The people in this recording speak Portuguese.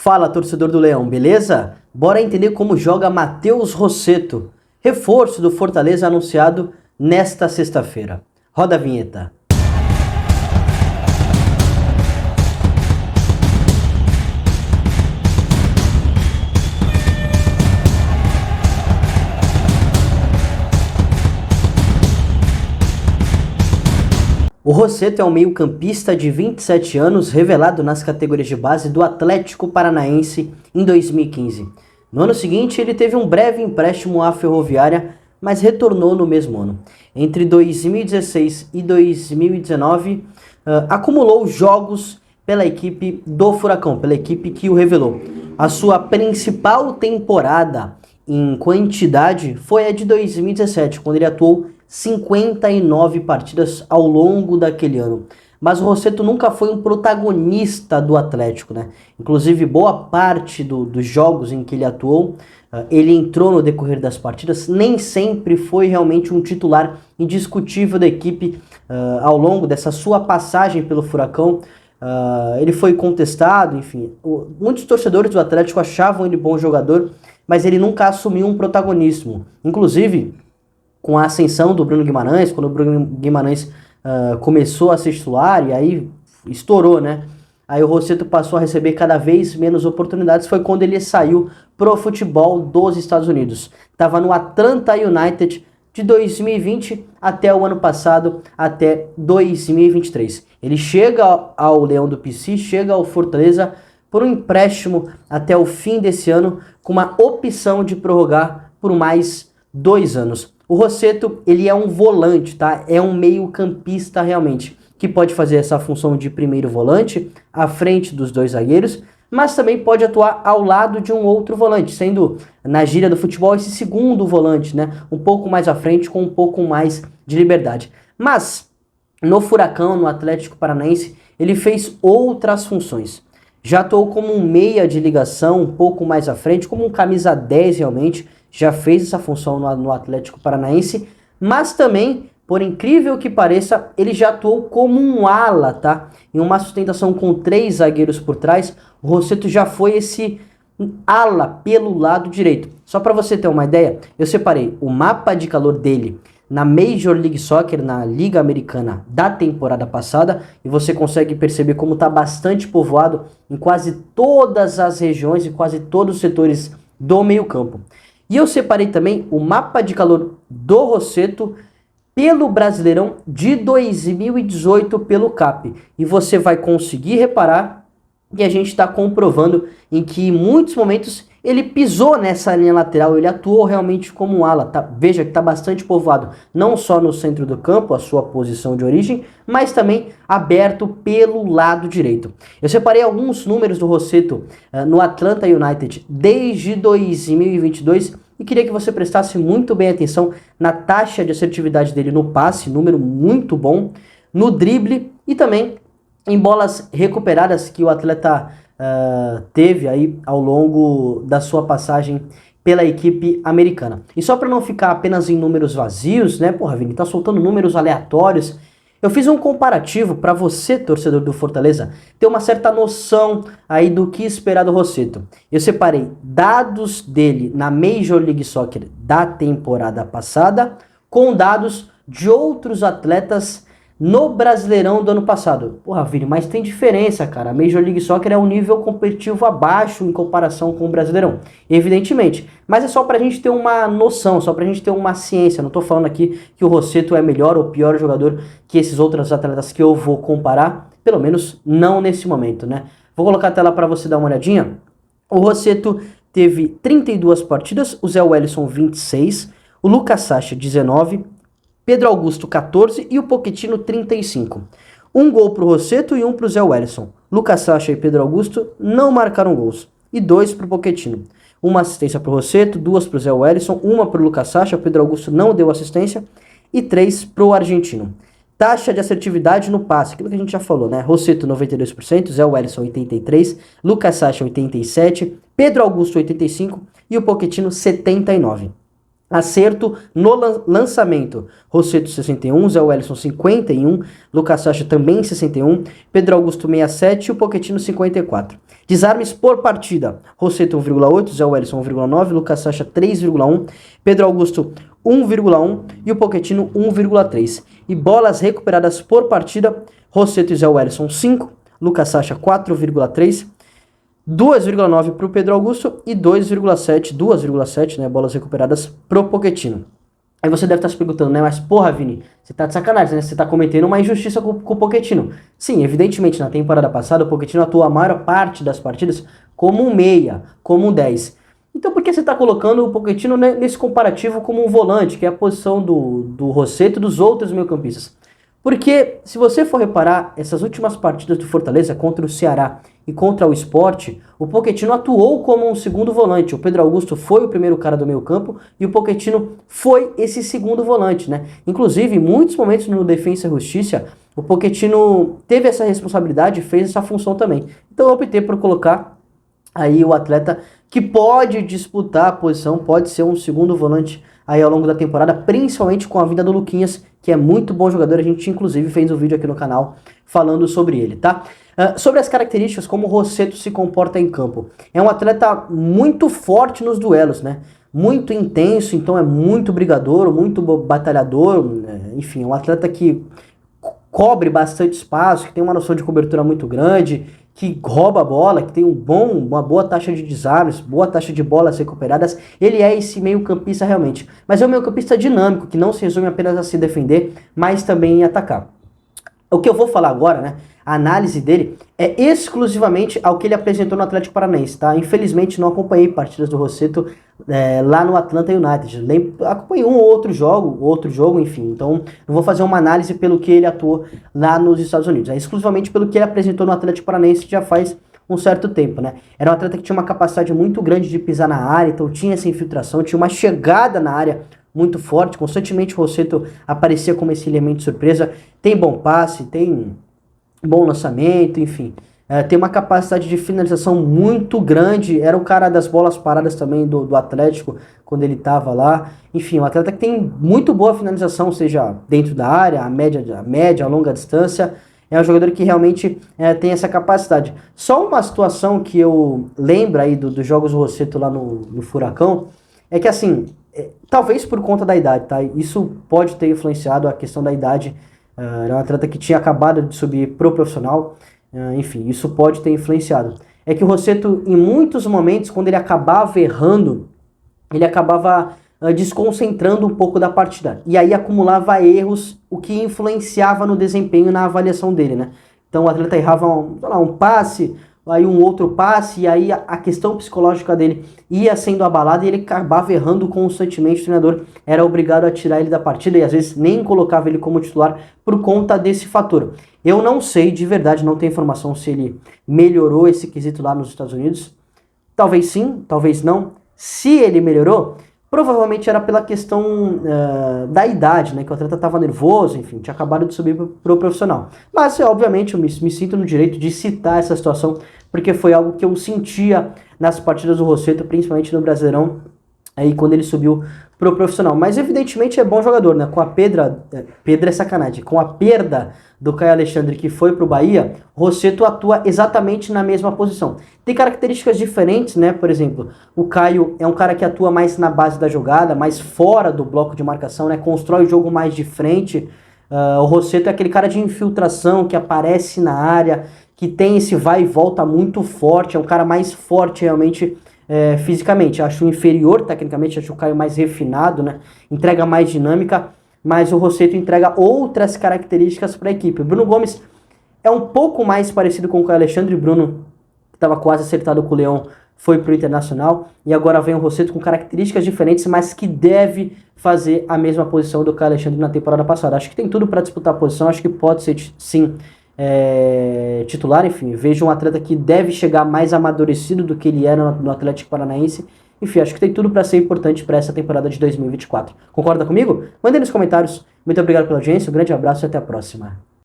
Fala, torcedor do Leão, beleza? Bora entender como joga Matheus Rossetto, reforço do Fortaleza anunciado nesta sexta-feira. Roda a vinheta. O Rossetto é um meio-campista de 27 anos, revelado nas categorias de base do Atlético Paranaense em 2015. No ano seguinte, ele teve um breve empréstimo à Ferroviária, mas retornou no mesmo ano. Entre 2016 e 2019, acumulou jogos pela equipe do Furacão, pela equipe que o revelou. A sua principal temporada em quantidade foi a de 2017, quando ele atuou 59 partidas ao longo daquele ano. Mas o Rossetto nunca foi um protagonista do Atlético, né? Inclusive, boa parte dos jogos em que ele atuou, ele entrou no decorrer das partidas, nem sempre foi realmente um titular indiscutível da equipe. Ao longo dessa sua passagem pelo Furacão, ele foi contestado, enfim. Muitos torcedores do Atlético achavam ele bom jogador, mas ele nunca assumiu um protagonismo. Inclusive, com a ascensão do Bruno Guimarães, quando o Bruno Guimarães começou a ser titular, e aí estourou, né? Aí o Rossetto passou a receber cada vez menos oportunidades, foi quando ele saiu pro futebol dos Estados Unidos. Estava no Atlanta United de 2020 até o ano passado, até 2023. Ele chega ao Leão do Pici, chega ao Fortaleza por um empréstimo até o fim desse ano, com uma opção de prorrogar por mais 2 anos. O Rossetto, ele é um volante, tá? É um meio-campista realmente, que pode fazer essa função de primeiro volante, à frente dos 2 zagueiros, mas também pode atuar ao lado de um outro volante, sendo, na gíria do futebol, esse segundo volante, né? Um pouco mais à frente, com um pouco mais de liberdade. Mas, no Furacão, no Atlético Paranaense, ele fez outras funções. Já atuou como um meia de ligação, um pouco mais à frente, como um camisa 10 realmente, já fez essa função no Atlético Paranaense, mas também, por incrível que pareça, ele já atuou como um ala, tá? Em uma sustentação com 3 zagueiros por trás, o Rossetto já foi esse ala pelo lado direito. Só para você ter uma ideia, eu separei o mapa de calor dele na Major League Soccer, na Liga Americana da temporada passada, e você consegue perceber como está bastante povoado em quase todas as regiões e quase todos os setores do meio-campo. E eu separei também o mapa de calor do Rossetto pelo Brasileirão de 2018 pelo CAP. E você vai conseguir reparar que a gente está comprovando em que em muitos momentos ele pisou nessa linha lateral, ele atuou realmente como um ala. Tá? Veja que está bastante povoado, não só no centro do campo, a sua posição de origem, mas também aberto pelo lado direito. Eu separei alguns números do Rossetto no Atlanta United desde 2022 e queria que você prestasse muito bem atenção na taxa de assertividade dele no passe, número muito bom, no drible e também em bolas recuperadas que o atleta teve aí ao longo da sua passagem pela equipe americana. E só para não ficar apenas em números vazios, né, porra, Vini, tá soltando números aleatórios, eu fiz um comparativo para você, torcedor do Fortaleza, ter uma certa noção aí do que esperar do Rossetto. Eu separei dados dele na Major League Soccer da temporada passada com dados de outros atletas no Brasileirão do ano passado. Porra, Vini, mas tem diferença, cara. A Major League Soccer é um nível competitivo abaixo em comparação com o Brasileirão, evidentemente. Mas é só pra gente ter uma noção, só pra gente ter uma ciência. Não tô falando aqui que o Rossetto é melhor ou pior jogador que esses outros atletas que eu vou comparar, pelo menos não nesse momento, né? Vou colocar a tela pra você dar uma olhadinha. O Rossetto teve 32 partidas, o Zé Wellison 26, o Lucas Sacha 19, Pedro Augusto 14 e o Pochettino 35. Um gol para o Rossetto e um para o Zé Wellison. Lucas Sacha e Pedro Augusto não marcaram gols. E 2 para o Pochettino. Uma assistência para o Rossetto, 2 para o Zé Wellison, 1 para o Lucas Sacha, o Pedro Augusto não deu assistência, e 3 para o argentino. Taxa de assertividade no passe, aquilo que a gente já falou, né? Rossetto 92%, Zé Wellison 83%, Lucas Sacha 87%, Pedro Augusto 85% e o Pochettino 79%. Acerto no lançamento, Rossetto 61, Zé Wellison 51, Lucas Sacha também 61, Pedro Augusto 67 e o Pochettino 54. Desarmes por partida, Rossetto 1,8, Zé Wellison 1,9, Lucas Sacha 3,1, Pedro Augusto 1,1 e o Pochettino 1,3. E bolas recuperadas por partida, Rossetto e Zé Wellison 5, Lucas Sacha 4,3, 2,9 para o Pedro Augusto e 2,7, né, bolas recuperadas pro Pochettino. Aí você deve estar se perguntando, né, mas porra, Vini, você tá de sacanagem, né, você tá cometendo uma injustiça com o Pochettino. Sim, evidentemente, na temporada passada o Pochettino atuou a maior parte das partidas como um meia, como um 10. Então por que você tá colocando o Pochettino nesse comparativo como um volante, que é a posição do Rossetto e dos outros meio-campistas? Porque, se você for reparar, essas últimas partidas do Fortaleza contra o Ceará e contra o Sport, o Pochettino atuou como um segundo volante. O Pedro Augusto foi o primeiro cara do meio campo e o Pochettino foi esse segundo volante, né? Inclusive, em muitos momentos no Defensa e Justiça, o Pochettino teve essa responsabilidade e fez essa função também. Então eu optei por colocar aí o atleta que pode disputar a posição, pode ser um segundo volante aí ao longo da temporada, principalmente com a vinda do Luquinhas, que é muito bom jogador. A gente inclusive fez um vídeo aqui no canal falando sobre ele, tá? Sobre as características, como o Rossetto se comporta em campo. É um atleta muito forte nos duelos, né? Muito intenso, então é muito brigador, muito batalhador, né? Enfim, é um atleta que cobre bastante espaço, que tem uma noção de cobertura muito grande, que rouba a bola, que tem uma boa taxa de desarmes, boa taxa de bolas recuperadas. Ele é esse meio-campista realmente. Mas é um meio-campista dinâmico, que não se resume apenas a se defender, mas também em atacar. O que eu vou falar agora, né? A análise dele é exclusivamente ao que ele apresentou no Atlético Paranaense, tá? Infelizmente não acompanhei partidas do Rossetto lá no Atlanta United. Acompanhei um ou outro jogo, enfim. Então não vou fazer uma análise pelo que ele atuou lá nos Estados Unidos. É exclusivamente pelo que ele apresentou no Atlético Paranaense, que já faz um certo tempo, né? Era um atleta que tinha uma capacidade muito grande de pisar na área, então tinha essa infiltração, tinha uma chegada na área muito forte. Constantemente o Rossetto aparecia como esse elemento de surpresa. Tem bom passe, tem bom lançamento, enfim. Tem uma capacidade de finalização muito grande. Era o cara das bolas paradas também do Atlético quando ele estava lá. Enfim, um atleta que tem muito boa finalização, seja dentro da área, a média, a longa distância. É um jogador que realmente tem essa capacidade. Só uma situação que eu lembro aí dos jogos do Rossetto lá no Furacão é que, assim, talvez por conta da idade, tá? Isso pode ter influenciado a questão da idade. Era um atleta que tinha acabado de subir pro profissional. Enfim, isso pode ter influenciado. É que o Rossetto, em muitos momentos, quando ele acabava errando, ele acabava desconcentrando um pouco da partida. E aí acumulava erros, o que influenciava no desempenho, na avaliação dele, né? Então o atleta errava um passe, aí um outro passe, e aí a questão psicológica dele ia sendo abalada e ele acabava errando constantemente. O treinador era obrigado a tirar ele da partida e às vezes nem colocava ele como titular por conta desse fator. Eu não sei, de verdade, não tenho informação se ele melhorou esse quesito lá nos Estados Unidos. Talvez sim, talvez não. Se ele melhorou, provavelmente era pela questão da idade, né? Que o atleta estava nervoso, enfim, tinha acabado de subir para o profissional. Mas, obviamente, eu me sinto no direito de citar essa situação, porque foi algo que eu sentia nas partidas do Rossetto, principalmente no Brasileirão, aí quando ele subiu pro profissional. Mas evidentemente é bom jogador, né? Com a Pedra é sacanagem. Com a perda do Caio Alexandre, que foi pro Bahia, Rossetto atua exatamente na mesma posição. Tem características diferentes, né? Por exemplo, o Caio é um cara que atua mais na base da jogada, mais fora do bloco de marcação, né? Constrói o jogo mais de frente. O Rossetto é aquele cara de infiltração que aparece na área, que tem esse vai e volta muito forte, é um cara mais forte realmente fisicamente. Acho inferior tecnicamente, acho o Caio mais refinado, né? Entrega mais dinâmica, mas o Rossetto entrega outras características para a equipe. O Bruno Gomes é um pouco mais parecido com o Caio Alexandre. Bruno, que estava quase acertado com o Leão, foi pro Internacional, e agora vem o Rossetto com características diferentes, mas que deve fazer a mesma posição do Caio Alexandre na temporada passada. Acho que tem tudo para disputar a posição, acho que pode ser sim titular. Enfim, vejo um atleta que deve chegar mais amadurecido do que ele era no Atlético Paranaense. Enfim, acho que tem tudo para ser importante para essa temporada de 2024. Concorda comigo? Mande nos comentários. Muito obrigado pela audiência, um grande abraço e até a próxima.